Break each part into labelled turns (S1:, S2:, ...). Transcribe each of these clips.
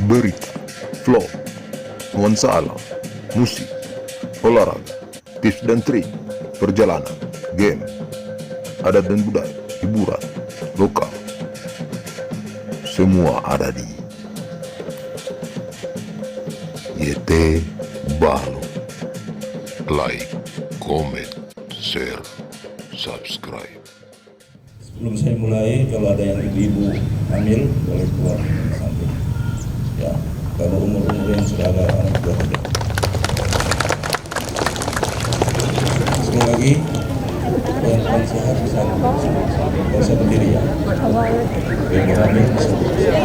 S1: berita, vlog, nuansa alam, musik, olahraga, tips dan trik, perjalanan, game, adat dan budaya, hiburan, lokal. Semua ada di YT Balu. Like, comment, share, subscribe.
S2: Sebelum saya mulai, kalau ada yang ibu-ibu hamil boleh keluar samping. Ya, kalau umur-umur yang sudah agak anak tua tidak. Sekali lagi, yang sehat bisa berdiri ya. Yang hamil bisa berdiri.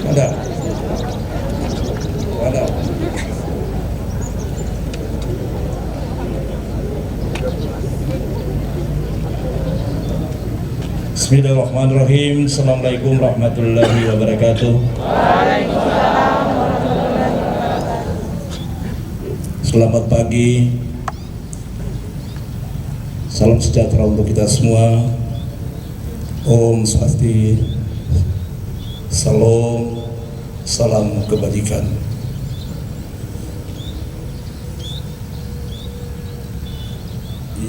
S2: Ada. Bismillahirrahmanirrahim. Assalamualaikum warahmatullahi wabarakatuh.
S3: Waalaikumsalam warahmatullahi wabarakatuh.
S2: Selamat pagi. Salam sejahtera untuk kita semua. Om Swasti. Salam, salam kebajikan.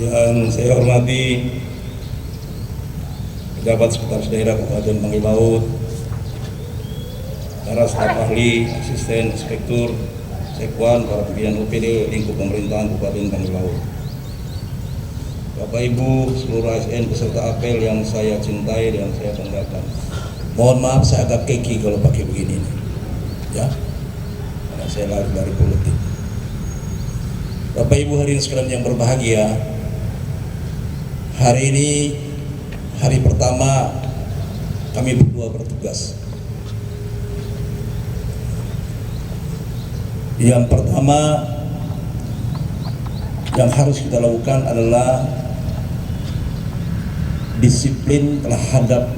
S2: Yang saya hormati pejabat sekretaris daerah Kabupaten Banggai Laut, para staf ahli, asisten, inspektur, sekwan, para pimpinan OPD lingkup pemerintahan Kabupaten Banggai Laut, Bapak Ibu, seluruh ASN peserta apel yang saya cintai dan saya banggakan. Mohon maaf saya agak keki kalau pakai begini, ya, karena saya lari dari politik. Bapak Ibu hadirin sekalian yang berbahagia, hari ini hari pertama kami berdua bertugas. Yang pertama yang harus kita lakukan adalah disiplin terhadap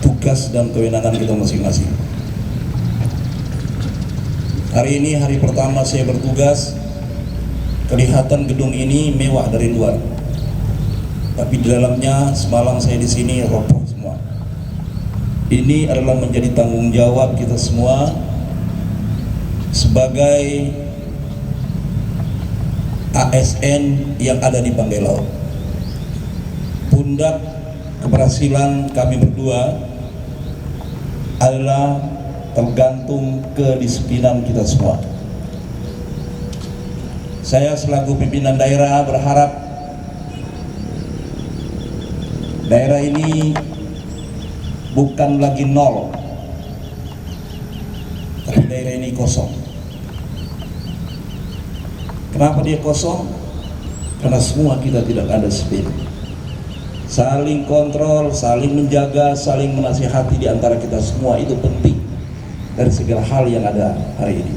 S2: tugas dan kewenangan kita masing-masing. Hari ini hari pertama saya bertugas, kelihatan gedung ini mewah dari luar. Tapi di dalamnya semalam saya di sini roboh semua. Ini adalah menjadi tanggung jawab kita semua sebagai ASN yang ada di Banggai Laut. Pundak keberhasilan kami berdua adalah tergantung kedisiplinan kita semua. Saya selaku pimpinan daerah berharap daerah ini bukan lagi nol, tapi daerah ini kosong. Kenapa dia kosong? Karena semua kita tidak ada disiplin. Saling kontrol, saling menjaga, saling menasihati di antara kita semua itu penting dari segala hal yang ada hari ini.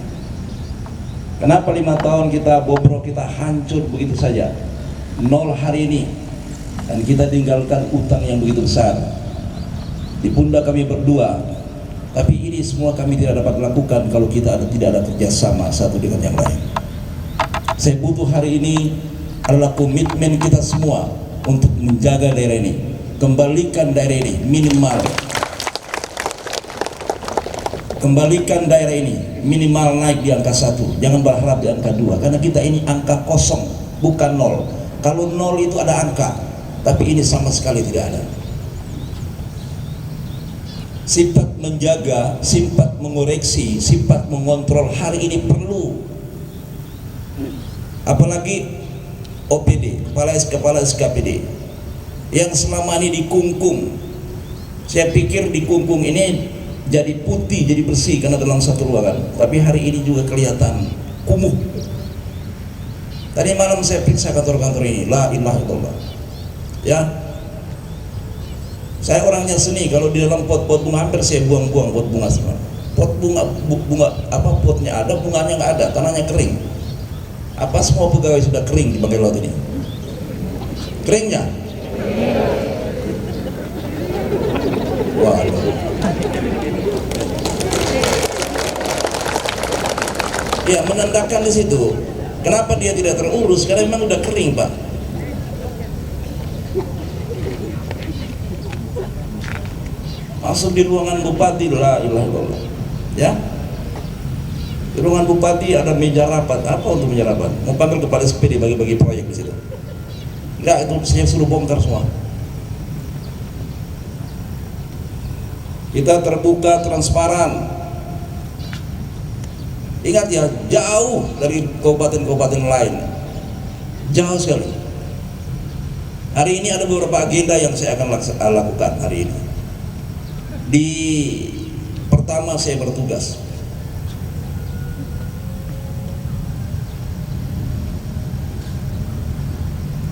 S2: Kenapa 5 tahun kita bobrok, kita hancur begitu saja, nol hari ini, dan kita tinggalkan utang yang begitu besar di pundak kami berdua. Tapi ini semua kami tidak dapat lakukan kalau kita tidak ada kerjasama satu dengan yang lain. Saya butuh hari ini adalah komitmen kita semua untuk menjaga daerah ini, kembalikan daerah ini minimal, kembalikan daerah ini minimal naik di angka 1, jangan berharap di angka 2, karena kita ini angka kosong, bukan nol. Kalau nol itu ada angka, tapi ini sama sekali tidak ada. Sifat menjaga, sifat mengoreksi, sifat mengontrol hari ini perlu. Apalagi OPD, kepala SKPD yang selama ini dikungkung. Saya pikir dikungkung ini jadi putih, jadi bersih karena dalam satu ruangan. Tapi hari ini juga kelihatan kumuh. Tadi malam saya periksa kantor-kantor ini, la ilaha illallah. Ya, saya orangnya seni. Kalau di dalam pot-pot bunga hampir saya buang-buang pot bunga semua. Pot bunga apa potnya ada, bunganya nggak ada, tanahnya kering. Apa semua pegawai sudah kering di Banggai Laut ini? Keringnya? Waduh. Ya, menandakan di situ. Kenapa dia tidak terurus? Karena memang udah kering, Pak. Masuk di ruangan bupati, la ilaha illallah. Ya, di ruangan bupati ada meja rapat. Apa untuk meja rapat? Mau panggil kepala SPD bagi-bagi proyek di situ. Enggak, itu saya suruh bongkar semua. Kita terbuka, transparan. Ingat ya, jauh dari kabupaten-kabupaten lain, jauh sekali. Hari ini ada beberapa agenda yang saya akan lakukan hari ini. Pertama saya bertugas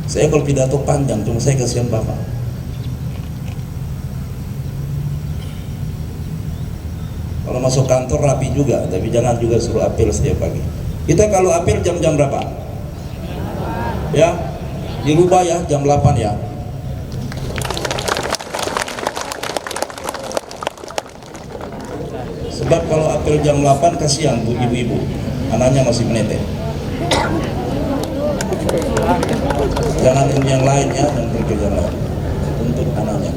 S2: saya kalau pidato panjang, cuma saya kasihan Bapak. Kalau masuk kantor rapi juga, tapi jangan juga suruh apel setiap pagi. Kita kalau apel jam-jam berapa? Ya, dirubah ya, jam 8 ya. Sebab kalau apel jam 8 kasihan bu ibu-ibu, anaknya masih menetes. Jangan yang lain ya, dan kerjaan lain untuk anaknya.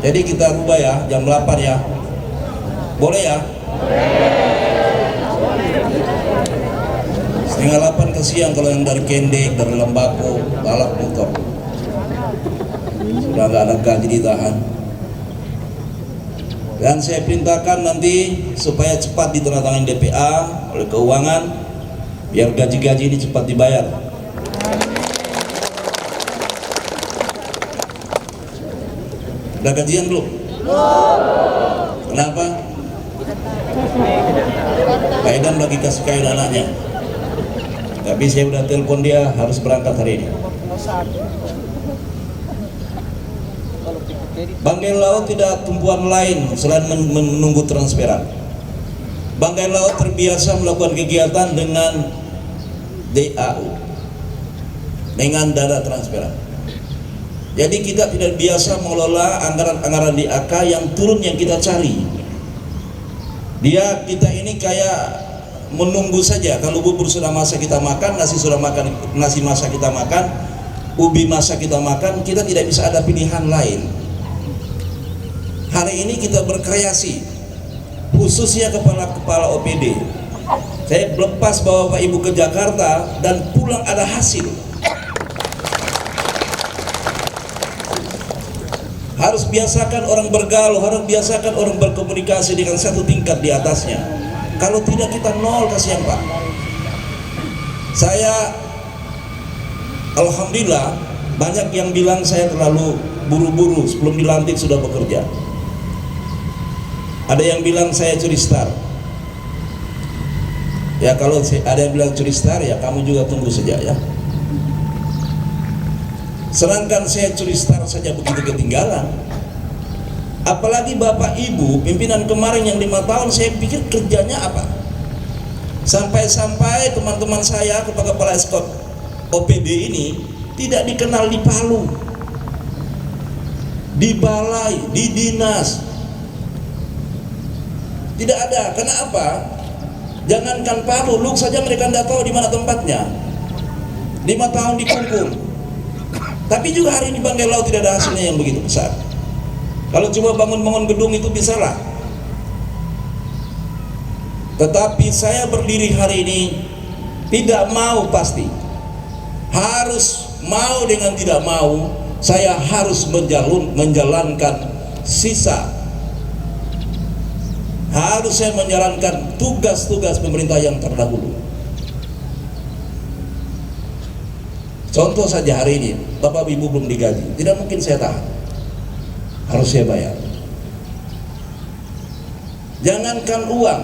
S2: Jadi kita rubah ya, jam 8 ya. Boleh ya? Setengah 8 ke siang kalau yang dari Kendek, dari Lembako, balap motor. Sudah nggak ada gaji ditahan. Dan saya perintahkan nanti supaya cepat ditandatangani DPA oleh keuangan, biar gaji-gaji ini cepat dibayar. Udah gajian belum? Kenapa? Pak Idam lagi kasih kain anaknya. Tapi saya udah telepon dia harus berangkat hari ini. Bangkai Laut tidak tumpuan lain selain menunggu transferan. Bangkai Laut terbiasa melakukan kegiatan dengan DAU, dengan dana transferan. Jadi kita tidak biasa mengelola anggaran-anggaran DAK yang turun yang kita cari. Kita ini kayak menunggu saja. Kalau bubur sudah masak kita makan, nasi masak kita makan, ubi masak kita makan, kita tidak bisa ada pilihan lain. Hari ini kita berkreasi, khususnya kepala OPD. Saya lepas bawa Bapak Ibu ke Jakarta dan pulang ada hasil. Harus biasakan orang bergaul, harus biasakan orang berkomunikasi dengan satu tingkat di atasnya. Kalau tidak kita nol, kasihan Pak. Saya alhamdulillah banyak yang bilang saya terlalu buru-buru, sebelum dilantik sudah bekerja. Ada yang bilang saya curi star. Ya kalau ada yang bilang curi star, ya kamu juga tunggu saja ya. Sedangkan saya curi star saja begitu ketinggalan. Apalagi Bapak Ibu pimpinan kemarin yang 5 tahun, saya pikir kerjanya apa? Sampai-sampai teman-teman saya kepala skop OPD ini tidak dikenal di Palu, di balai, di dinas, tidak ada. Kenapa? Jangankan Palu, Luk saja mereka tidak tahu di mana tempatnya. 5 tahun dikungkung. Tapi juga hari ini Bangkai Laut tidak ada hasilnya yang begitu besar. Kalau cuma bangun-bangun gedung itu bisa lah. Tetapi saya berdiri hari ini tidak mau pasti. Harus mau dengan tidak mau, saya harus menjalankan sisa. Harus saya menjalankan tugas-tugas pemerintah yang terdahulu. Contoh saja hari ini, Bapak Ibu belum digaji, tidak mungkin saya tahan, harus saya bayar. Jangankan uang,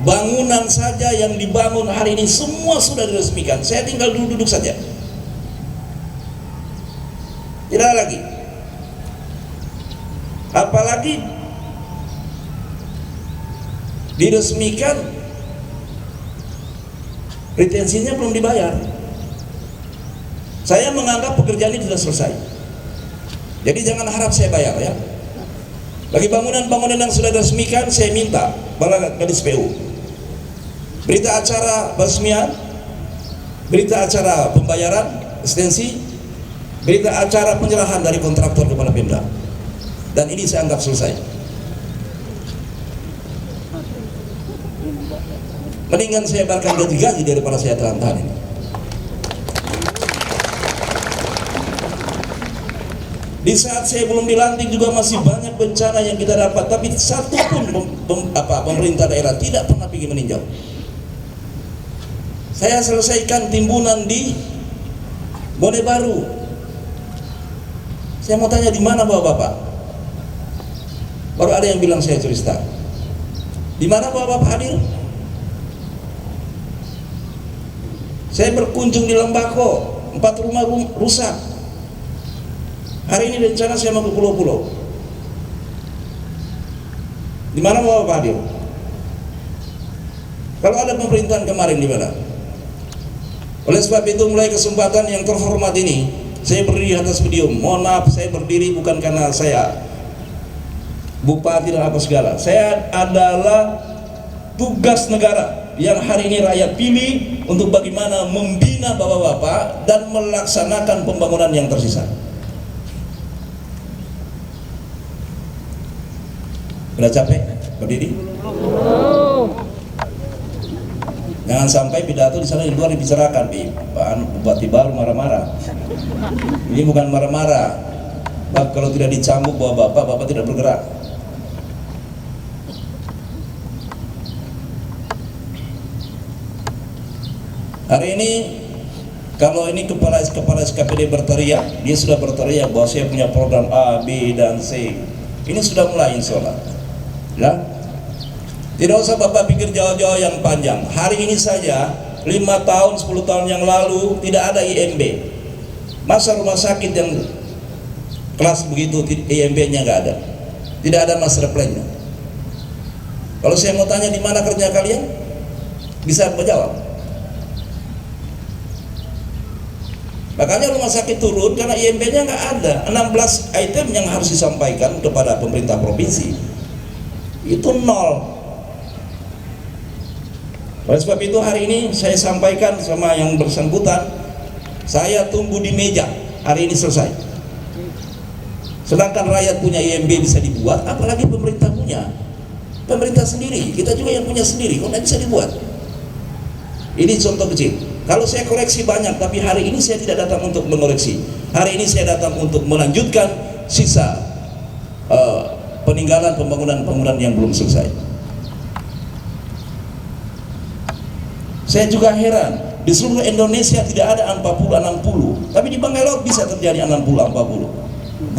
S2: bangunan saja yang dibangun hari ini semua sudah diresmikan, saya tinggal duduk-duduk saja. Tidak lagi. Apalagi diresmikan, retensinya belum dibayar. Saya menganggap pekerjaan ini sudah selesai. Jadi jangan harap saya bayar ya. Bagi bangunan-bangunan yang sudah diresmikan, saya minta para Kadis PU, berita acara peresmian, berita acara pembayaran ekstensi, berita acara penyerahan dari kontraktor kepada Pemda. Dan ini saya anggap selesai. Mendingan saya bakal gaji daripada saya tahan-tahan ini. Di saat saya belum dilantik juga masih banyak bencana yang kita dapat, tapi satu pun pemerintah daerah tidak pernah pergi meninjau. Saya selesaikan timbunan di Bone Baru. Saya mau tanya di mana bapak-bapak? Baru ada yang bilang saya turista. Di mana bapak-bapak hadir? Saya berkunjung di Lembako, 4 rumah rusak. Hari ini rencana saya mau ke pulau-pulau. Di mana bapak hadir? Kalau ada pemerintahan kemarin di mana? Oleh sebab itu, mulai kesempatan yang terhormat ini, saya berdiri atas podium. Mohon maaf, saya berdiri bukan karena saya bupati dan apa segala. Saya adalah tugas negara yang hari ini rakyat pilih untuk bagaimana membina bapak-bapak dan melaksanakan pembangunan yang tersisa. Udah capek berdiri? Jangan sampai pidato di sana di luar dibicarakan, bupati baru marah-marah. Ini bukan marah-marah. Kalau tidak dicambuk bapak tidak bergerak. Hari ini kalau ini kepala SKPD berteriak, dia sudah berteriak bahwa saya punya program A, B, dan C. Ini sudah mulai insya Allah. Ya? Tidak usah bapak pikir jauh-jauh yang panjang. Hari ini saja 5 tahun, 10 tahun yang lalu tidak ada IMB. Masa rumah sakit yang kelas begitu IMB-nya nggak ada. Tidak ada master plan-nya. Kalau saya mau tanya di mana kerja kalian, bisa menjawab. Makanya rumah sakit turun karena IMB-nya nggak ada. 16 item yang harus disampaikan kepada pemerintah provinsi itu nol. Oleh sebab itu hari ini saya sampaikan sama yang bersangkutan, saya tunggu di meja hari ini selesai. Sedangkan rakyat punya IMB bisa dibuat, apalagi pemerintah punya. Pemerintah sendiri, kita juga yang punya sendiri, kok nggak bisa dibuat? Ini contoh kecil. Kalau saya koreksi banyak, tapi hari ini saya tidak datang untuk mengoreksi. Hari ini saya datang untuk melanjutkan sisa peninggalan pembangunan yang belum selesai. Saya juga heran, di seluruh Indonesia tidak ada 40-60, tapi di Bangkai Laut bisa terjadi 60-40.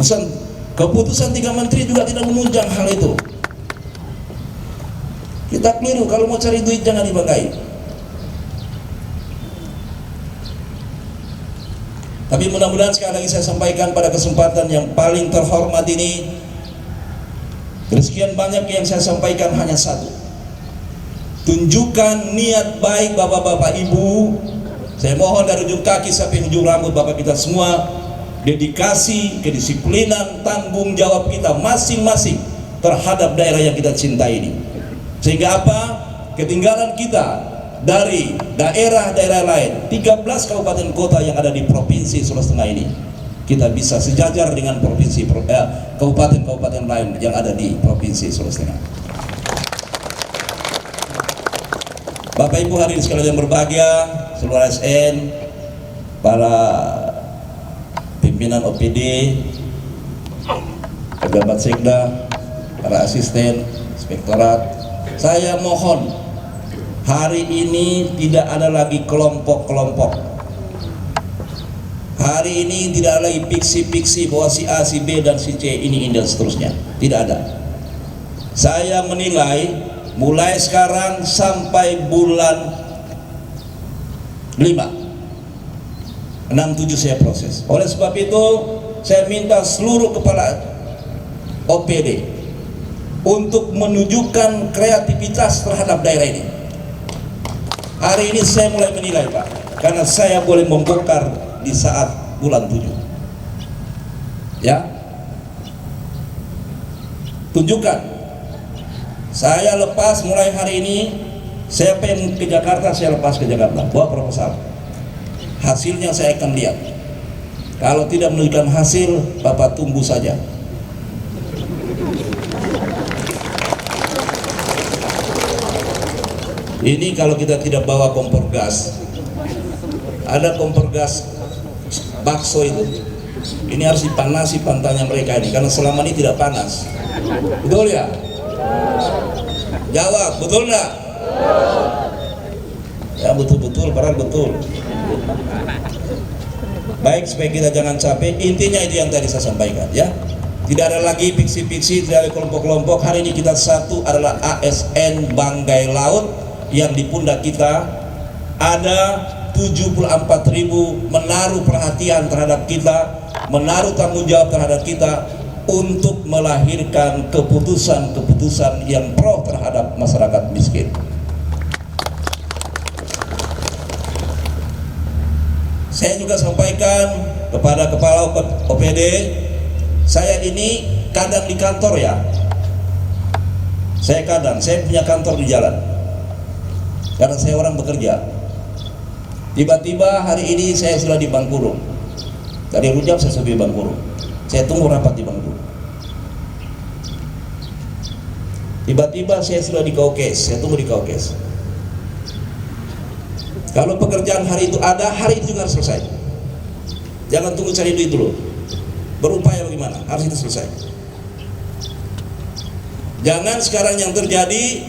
S2: Keputusan 3 menteri juga tidak menunjang hal itu. Kita keliru, kalau mau cari duit jangan di Bangkai. Tapi mudah-mudahan sekali lagi saya sampaikan pada kesempatan yang paling terhormat ini, dari sekian banyak yang saya sampaikan hanya satu. Tunjukkan niat baik bapak-bapak ibu. Saya mohon dari ujung kaki sampai ujung rambut bapak kita semua, dedikasi, kedisiplinan, tanggung jawab kita masing-masing terhadap daerah yang kita cintai ini. Sehingga apa? Ketinggalan kita dari daerah-daerah lain, 13 kabupaten kota yang ada di provinsi Sulawesi Tengah ini, kita bisa sejajar dengan kabupaten-kabupaten lain yang ada di provinsi Sulawesi Tengah. Bapak Ibu hadirin sekalian yang berbahagia, seluruh ASN, para pimpinan OPD, pejabat sekda, para asisten, inspektorat, saya mohon hari ini tidak ada lagi kelompok-kelompok. Hari ini tidak ada lagi piksi-piksi bahwa si A, si B, dan si C ini dan seterusnya. Tidak ada. Saya menilai mulai sekarang sampai bulan 5, 6, 7 saya proses. Oleh sebab itu saya minta seluruh kepala OPD untuk menunjukkan kreativitas terhadap daerah ini. Hari ini saya mulai menilai Pak, karena saya boleh membongkar di saat bulan 7. Ya, tunjukkan. Saya lepas mulai hari ini, saya pengen ke Jakarta, saya lepas ke Jakarta, bawa proposal. Hasilnya saya akan lihat. Kalau tidak menunjukkan hasil, Bapak tunggu saja. Ini kalau kita tidak bawa kompor gas, ada kompor gas bakso itu, ini harus dipanasi pantatnya mereka ini, karena selama ini tidak panas. Betul ya? Jawab, betul nggak? Ya betul-betul, padahal betul. Baik, supaya kita jangan capek, intinya itu yang tadi saya sampaikan ya. Tidak ada lagi fiksi-fiksi, tidak ada kelompok-kelompok. Hari ini kita satu adalah ASN Banggai Laut, yang di pundak kita ada 74.000 menaruh perhatian terhadap kita, menaruh tanggung jawab terhadap kita untuk melahirkan keputusan-keputusan yang pro terhadap masyarakat miskin. Saya juga sampaikan kepada kepala OPD, saya ini kadang di kantor ya, saya punya kantor di jalan, karena saya orang bekerja. Tiba-tiba hari ini saya sudah di Bangkulu, dari Rujak saya sudah di Bangkulu, saya tunggu rapat di Bangkulu. Tiba-tiba saya sudah di Kaukes, saya tunggu di Kaukes. Kalau pekerjaan hari itu ada, hari itu juga harus selesai. Jangan tunggu cari duit dulu, berupaya bagaimana, harus itu selesai. Jangan sekarang yang terjadi,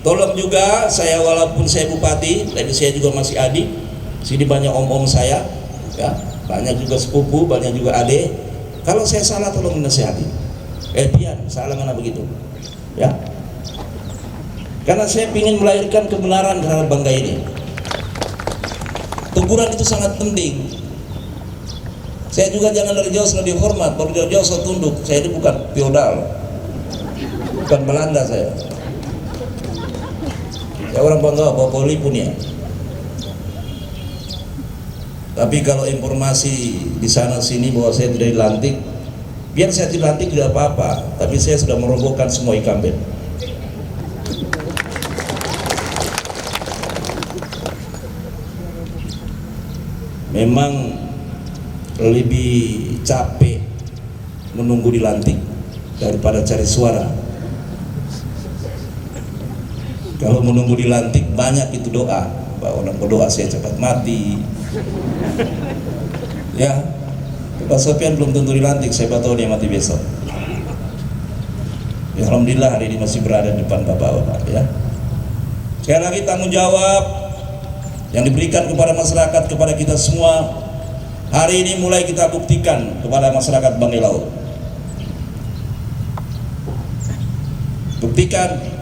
S2: tolong juga saya, walaupun saya bupati, tapi saya juga masih adik. Sini banyak om-om saya, ya, banyak juga sepupu, banyak juga adik. Kalau saya salah tolong menasihati. Pian, salah mana begitu, ya? Karena saya ingin melahirkan kebenaran terhadap bangga ini. Teguran itu sangat penting. Saya juga jangan dari jauh sudah dihormat, baru dari jauh saya tunduk. Saya ini bukan feodal, bukan Belanda saya. Saya orang Bangga, bawa poli pun ya. Tapi kalau informasi di sana sini bahwa saya tidak dilantik, biar saya dilantik tidak apa-apa. Tapi saya sudah merobohkan semua incumbent. Memang lebih capek menunggu dilantik daripada cari suara. Kalau menunggu dilantik banyak itu doa, bahwa orang berdoa saya cepat mati. Ya, Pak Sofian belum tentu dilantik, saya tahu dia mati besok. Ya, alhamdulillah hari ini masih berada di depan Bapak-bapak ya. Sekali lagi tanggung jawab yang diberikan kepada masyarakat, kepada kita semua, hari ini mulai kita buktikan kepada masyarakat Banggai Laut. Buktikan.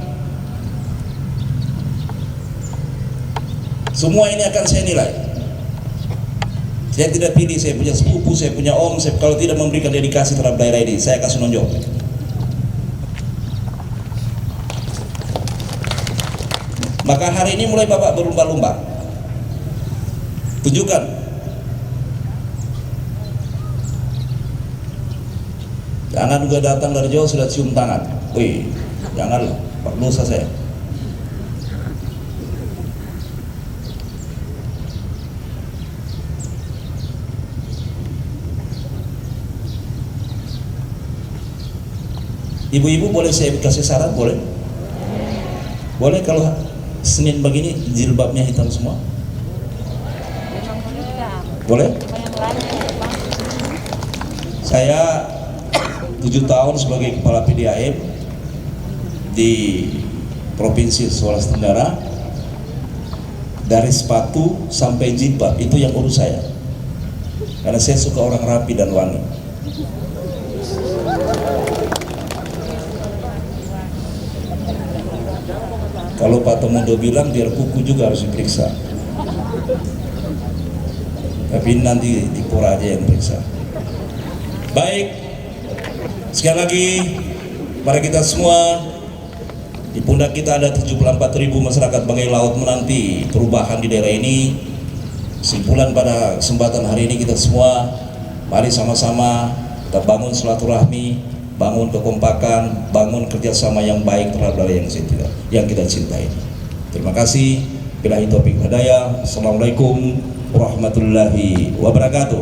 S2: Semua ini akan saya nilai. Saya tidak pilih, saya punya sepupu, saya punya om, kalau tidak memberikan dedikasi terhadap daerah ini, saya kasih nonjok. Maka hari ini mulai Bapak berlomba-lomba. Tunjukkan. Jangan juga datang dari jauh sudah cium tangan. Wih, janganlah, Pak, dosa saya. Ibu-ibu boleh saya kasih saran, boleh? Boleh kalau Senin begini jilbabnya hitam semua? Boleh? Saya 7 tahun sebagai kepala PDAM di Provinsi Sulawesi Tenggara, dari sepatu sampai jilbab itu yang urus saya, karena saya suka orang rapi dan wangi. Kalau Pak Tomodo bilang biar kuku juga harus diperiksa, tapi nanti di Pora aja yang periksa. Baik, sekali lagi para kita semua, di pundak kita ada 74.000 masyarakat Banggai Laut menanti perubahan di daerah ini. Kesimpulan pada kesempatan hari ini kita semua, mari sama-sama kita bangun silaturahmi, bangun kekompakan, bangun kerjasama yang baik terhadap daerah yang kita cintai. Terima kasih. Billahi taufiq hidayah. Assalamualaikum warahmatullahi wabarakatuh.